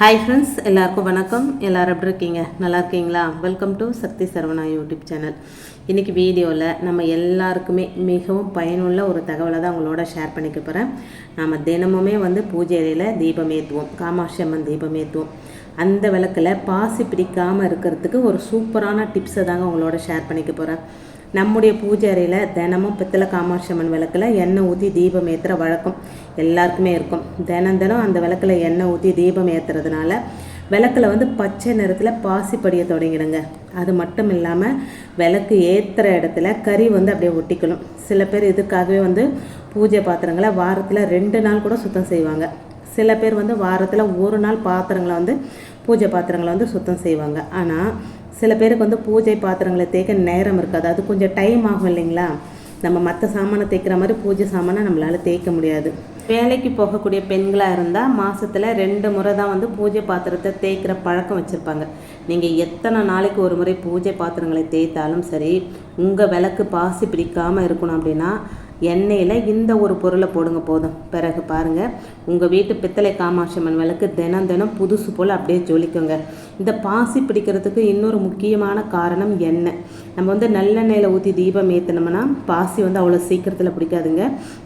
Hi friends, எல்லாருக்கும் வணக்கம். எல்லோரும் எப்படி இருக்கீங்க? நல்லா இருக்கீங்களா? Welcome to Shakti Saravana YouTube channel. இன்றைக்கி வீடியோவில் நம்ம எல்லாருக்குமே மிகவும் பயனுள்ள ஒரு தகவலை தான் உங்களோட ஷேர் பண்ணிக்க போகிறேன். நம்ம தினமுமே பூஜை அறையில் தீபம் ஏற்றுவோம், காமாட்சி அம்மன் தீபம் ஏற்றுவோம். அந்த விளக்கில் பாசி பிடிக்காமல் இருக்கிறதுக்கு ஒரு சூப்பரான டிப்ஸை தாங்க உங்களோட ஷேர் பண்ணிக்க போகிறேன். நம்முடைய பூஜை அறையில் தினமும் பித்தளை காமாட்சி அம்மன் விளக்கில் எண்ணெய் ஊற்றி தீபம் ஏற்றுற வழக்கம் எல்லாருக்குமே இருக்கும். தினம் அந்த விளக்கில் எண்ணெய் ஊற்றி தீபம் ஏற்றுறதுனால விளக்கில் பச்சை நிறத்தில் பாசி படிய தொடங்கிடுங்க. அது மட்டும் இல்லாமல் விளக்கு ஏற்றுற இடத்துல கறி அப்படியே ஒட்டிக்கணும். சில பேர் இதுக்காகவே பூஜை பாத்திரங்களை வாரத்தில் 2 நாள் கூட சுத்தம் செய்வாங்க. சில பேர் வாரத்தில் 1 நாள் பாத்திரங்களை பூஜை பாத்திரங்களை சுத்தம் செய்வாங்க. ஆனால் சில பேருக்கு பூஜை பாத்திரங்களை தேய்க்க நேரம் இருக்காது. அது கொஞ்சம் டைம் ஆகும் இல்லைங்களா? நம்ம மற்ற சாமானை தேய்க்கிற மாதிரி பூஜை சாமானை நம்மளால் தேய்க்க முடியாது. வேலைக்கு போகக்கூடிய பெண்களாக இருந்தால் மாதத்தில் 2 முறை தான் பூஜை பாத்திரத்தை தேய்க்கிற பழக்கம் வச்சுருப்பாங்க. நீங்கள் எத்தனை நாளைக்கு ஒரு முறை பூஜை பாத்திரங்களை தேய்த்தாலும் சரி, உங்கள் விளக்கு பாசி பிடிக்காமல் இருக்கணும் அப்படின்னா எண்ணெயில் இந்த ஒரு பொருளை போடுங்க போதும். பிறகு பாருங்கள், உங்கள் வீட்டு பித்தளை காமாட்சி அம்மன் விளக்கு தினம் புதுசு போல் அப்படியே ஜொலிக்குங்க. இந்த பாசி பிடிக்கிறதுக்கு இன்னொரு முக்கியமான காரணம் எண்ணெய். நம்ம நல்லெண்ணெயில் ஊற்றி தீபம் ஏற்றினோம்னா பாசி அவ்வளோ சீக்கிரத்தில் பிடிக்காதுங்க.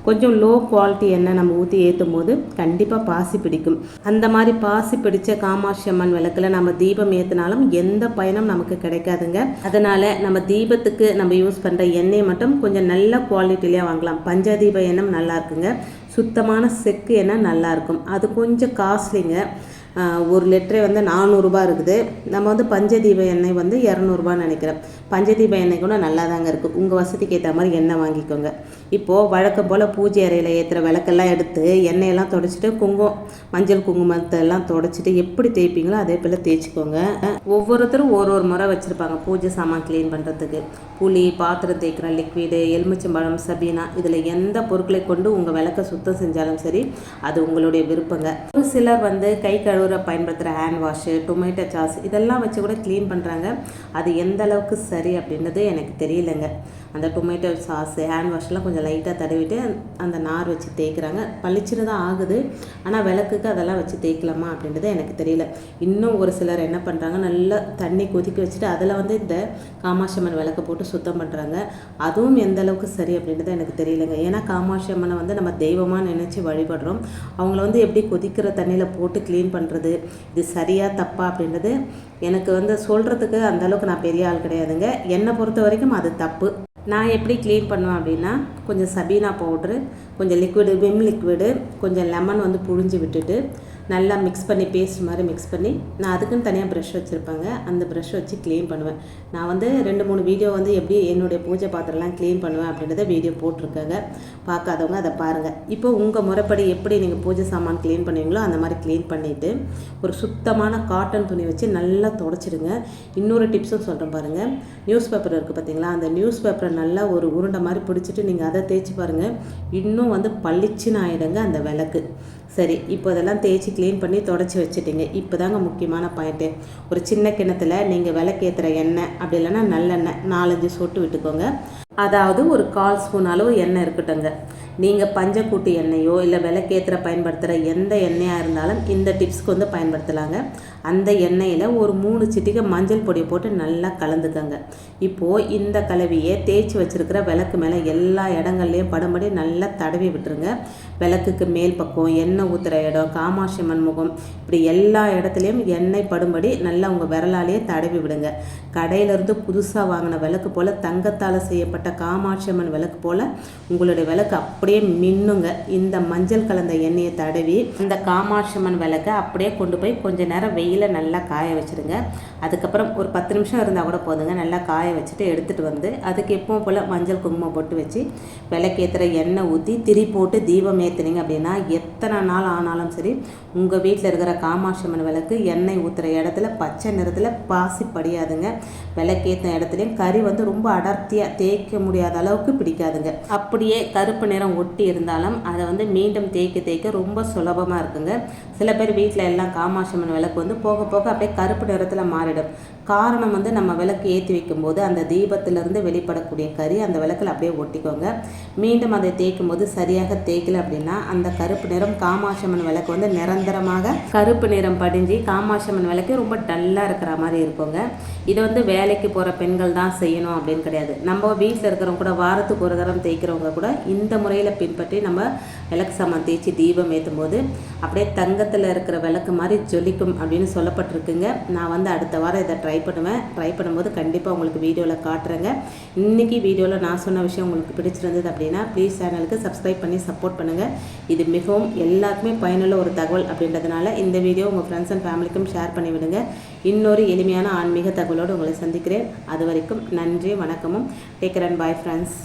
கொஞ்சம் லோ குவாலிட்டி எண்ணெய் நம்ம ஊற்றி ஏற்றும் போது கண்டிப்பாக பாசி பிடிக்கும். அந்த மாதிரி பாசி பிடிச்ச காமாட்சி அம்மன் விளக்கில் நம்ம தீபம் ஏற்றினாலும் எந்த பயனும் நமக்கு கிடைக்காதுங்க. அதனால் நம்ம தீபத்துக்கு நம்ம யூஸ் பண்ணுற எண்ணெய் மட்டும் கொஞ்சம் நல்ல குவாலிட்டிலேயே வாங்க. பஞ்சதீப எண்ணெய் நல்லா இருக்குங்க. சுத்தமான செக்கு எண்ணெய் நல்லா இருக்கும். அது கொஞ்சம் காஸ்ட்லிங்க. 1 லிட்டரே 400 ரூபா இருக்குது. நம்ம பஞ்சதீப எண்ணெய் 200 ரூபான்னு நினைக்கிறேன். பஞ்சதீப எண்ணெய் கூட நல்லா தாங்க இருக்குது. உங்கள் வசதிக்கு ஏற்ற மாதிரி எண்ணெய் வாங்கிக்கோங்க. இப்போது வழக்கம் போல் பூஜை அறையில் ஏற்றுற விளக்கெல்லாம் எடுத்து எண்ணெயெல்லாம் தொடச்சிட்டு மஞ்சள் குங்குமத்தை எல்லாம் தொடச்சிட்டு எப்படி தேய்ப்பீங்களோ அதே போல் தேய்ச்சிக்கோங்க. ஒவ்வொருத்தரும் ஒரு முறை வச்சுருப்பாங்க பூஜை சாமான் க்ளீன் பண்ணுறதுக்கு. புளி, பாத்திரம் தேய்க்கிற லிக்விடு, எலுமிச்சம்பழம், சபீனா, இதில் எந்த பொருட்களை கொண்டு உங்கள் விளக்கை சுத்தம் செஞ்சாலும் சரி, அது உங்களுடைய விருப்பங்க. ஒரு சிலர் கை கழுவுற பயன்படுத்துகிற ஹேண்ட் வாஷு, டொமேட்டோ சாஸ் இதெல்லாம் வச்சு கூட க்ளீன் பண்ணுறாங்க. அது எந்த அளவுக்கு சரி அப்படின்றது எனக்கு தெரியலைங்க. அந்த டொமேட்டோ சாஸு, ஹேண்ட் வாஷ்லாம் கொஞ்சம் லைட்டாக தடவிட்டு அந்த நார் வச்சு தேய்க்கிறாங்க. பளிச்சுன்னு தான் ஆகுது. ஆனால் விளக்குக்கு அதெல்லாம் வச்சு தேய்க்கலாமா அப்படின்றது எனக்கு தெரியல. இன்னும் ஒரு சிலர் என்ன பண்ணுறாங்க, நல்லா தண்ணி கொதிக்க வச்சுட்டு அதில் இந்த காமாட்சி அம்மன் விளக்கை போட்டு சுத்தம் பண்ணுறாங்க. அதுவும் எந்த அளவுக்கு சரி அப்படின்றது எனக்கு தெரியலைங்க. ஏன்னா காமாட்சி அம்மனை நம்ம தெய்வமாக நினச்சி வழிபடுறோம். அவங்கள எப்படி கொதிக்கிற தண்ணியில் போட்டு க்ளீன் பண்ணுறது, இது சரியா தப்பா அப்படின்றது எனக்கு சொல்கிறதுக்கு அந்தளவுக்கு நான் பெரிய ஆள் கிடையாதுங்க. என்னை பொறுத்த வரைக்கும் அது தப்பு. நான் எப்படி க்ளீன் பண்ணுவேன் அப்படின்னா, கொஞ்சம் சபீனா பவுட்ரு, கொஞ்சம் லிக்விடு, விம் லிக்விடு, கொஞ்சம் லெமன் புழிஞ்சு விட்டுட்டு நல்லா மிக்ஸ் பண்ணி பேஸ்ட் மாதிரி மிக்ஸ் பண்ணி, நான் அதுக்குன்னு தனியாக ப்ரஷ் வச்சுருப்பாங்க. அந்த ப்ரஷ் வச்சு க்ளீன் பண்ணுவேன். நான் 2-3 வீடியோ எப்படி என்னுடைய பூஜை பாத்திரம்லாம் க்ளீன் பண்ணுவேன் அப்படின்றத வீடியோ போட்டிருக்காங்க. பார்க்காதவங்க அதை பாருங்கள். இப்போ உங்கள் முறைப்படி எப்படி நீங்கள் பூஜை சாமான் க்ளீன் பண்ணுவீங்களோ அந்த மாதிரி க்ளீன் பண்ணிவிட்டு ஒரு சுத்தமான காட்டன் துணி வச்சு நல்லா தொடச்சிடுங்க. இன்னொரு டிப்ஸும் சொல்கிறேன் பாருங்கள். நியூஸ் பேப்பர் இருக்குது பார்த்தீங்களா, அந்த நியூஸ் பேப்பரை நல்லா ஒரு உருண்டை மாதிரி பிடிச்சிட்டு நீங்கள் அதை தேய்ச்சி பாருங்கள். இன்னும் பளிச்சுன்னு ஆகிடுங்க அந்த விளக்கு. சரி, இப்போ இதெல்லாம் தேய்ச்சி க்ளீன் பண்ணி தொடச்சி வச்சுட்டிங்க. இப்போ தாங்க முக்கியமான பாயிண்ட்டு. ஒரு சின்ன கிணத்துல நீங்கள் விளக்கேற்றுற எண்ணெய் அப்படி இல்லைன்னா நல்லெண்ணெய் 4-5 சொட்டு விட்டுக்கோங்க. அதாவது ஒரு 1/4 ஸ்பூன் அளவு எண்ணெய் இருக்கட்டுங்க. நீங்கள் பஞ்சக்கூட்டு எண்ணெயோ இல்லை விளக்கேற்றுற பயன்படுத்துகிற எந்த எண்ணெயாக இருந்தாலும் இந்த டிப்ஸ்க்கு பயன்படுத்தலாங்க. அந்த எண்ணெயில் ஒரு 3 சிட்டிகை மஞ்சள் பொடியை போட்டு நல்லா கலந்துக்கங்க. இப்போது இந்த கலவையை தேய்ச்சி வச்சுருக்கிற விளக்கு மேலே எல்லா இடங்கள்லையும் படும்படி நல்லா தடவி விட்டுருங்க. விளக்குக்கு மேல் பக்கம், எண்ணெய் ஊற்றுற இடம், காமாட்சி அம்மன் முகம், இப்படி எல்லா இடத்துலையும் எண்ணெய் படும்படி நல்லா உங்கள் விரலாலேயே தடவி விடுங்க. கடையிலேருந்து புதுசாக வாங்கின விளக்கு போல், தங்கத்தால் செய்யப்பட்ட காமாட்சி அம்மன் விளக்கு போல் உங்களுடைய விளக்கு அப்படியே மின்னுங்க. இந்த மஞ்சள் கலந்த எண்ணெயை தடவி இந்த காமாட்சி அம்மன் விளக்கை அப்படியே கொண்டு போய் கொஞ்ச நேரம் வெயில நல்லா காய வச்சுருங்க. அதுக்கப்புறம் ஒரு 10 நிமிஷம் இருந்தால் கூட போதுங்க. நல்லா காய வச்சுட்டு எடுத்துகிட்டு அதுக்கு எப்பவும் போல் மஞ்சள் குங்குமம் போட்டு வச்சு விளக்கேற்றுற எண்ணெய் ஊற்றி திரி போட்டு தீபம் ஏற்றுனீங்க அப்படின்னா எத்தனை நாள் ஆனாலும் சரி, உங்கள் வீட்டில் இருக்கிற காமாட்சி அம்மன் விளக்கு எண்ணெய் ஊற்றுற இடத்துல பச்சை நிறத்தில் பாசி படியாதுங்க. விளக்கேற்றின இடத்துலையும் கறி ரொம்ப அடர்த்தியாக தேய்க்க தேய்க்க முடியாத அளவுக்கு பிடிக்காதுங்க. அப்படியே கருப்பு நிறம் ஒட்டி இருந்தாலும் அதை வந்து மீண்டும் தேய்க்க ரொம்ப சுலபமாக இருக்குங்க. சில பேர் வீட்டில் எல்லாம் காமாட்சியம்மன் விளக்கு வந்து போக போக அப்படியே கருப்பு நிறத்தில் மாறிடும். காரணம் வந்து நம்ம விளக்கு ஏற்றி வைக்கும்போது அந்த தீபத்திலிருந்து வெளிப்படக்கூடிய கறி அந்த விளக்கில் அப்படியே ஒட்டிக்கோங்க. மீண்டும் அதை தேய்க்கும் போது சரியாக தேய்க்கல அப்படின்னா அந்த கருப்பு நிறம் காமாட்சியம்மன் விளக்கு வந்து நிரந்தரமாக கருப்பு நிறம் படிஞ்சு காமாட்சியம்மன் விளக்கு ரொம்ப டல்லாக இருக்கிற மாதிரி இருக்குங்க. இதை வந்து வேலைக்கு போகிற பெண்கள் தான் செய்யணும் அப்படின்னு கிடையாது. நம்ம வீட்டில் இருக்கிறவங்க கூட வாரத்துக்கு ஒரு தரம் தேய்க்கிறவங்க கூட இந்த முறையில் பின்பற்றி நம்ம விளக்கு சாமான் தேய்ச்சி தீபம் ஏற்றும் போது அப்படியே தங்கத்தில் இருக்கிற விளக்கு மாதிரி ஜொலிக்கும் அப்படின்னு சொல்லப்பட்டிருக்குங்க. நான் வந்து அடுத்த வாரம் இதை ட்ரை பண்ணுவேன். ட்ரை பண்ணும்போது கண்டிப்பாக உங்களுக்கு வீடியோவில் காட்டுறேங்க. இன்றைக்கி வீடியோவில் நான் சொன்ன விஷயம் உங்களுக்கு பிடிச்சிருந்தது அப்படின்னா ப்ளீஸ் சேனலுக்கு சப்ஸ்கிரைப் பண்ணி சப்போர்ட் பண்ணுங்கள். இது மிகவும் எல்லாருக்குமே பயனுள்ள ஒரு தகவல் அப்படின்றதுனால இந்த வீடியோ உங்கள் ஃப்ரெண்ட்ஸ் அண்ட் ஃபேமிலிக்கும் ஷேர் பண்ணிவிடுங்க. இன்னொரு எளிமையான ஆன்மீக தகவலோடு உங்களை சந்திக்கிறேன். அது வரைக்கும் நன்றி, வணக்கமும். Take care and bye friends.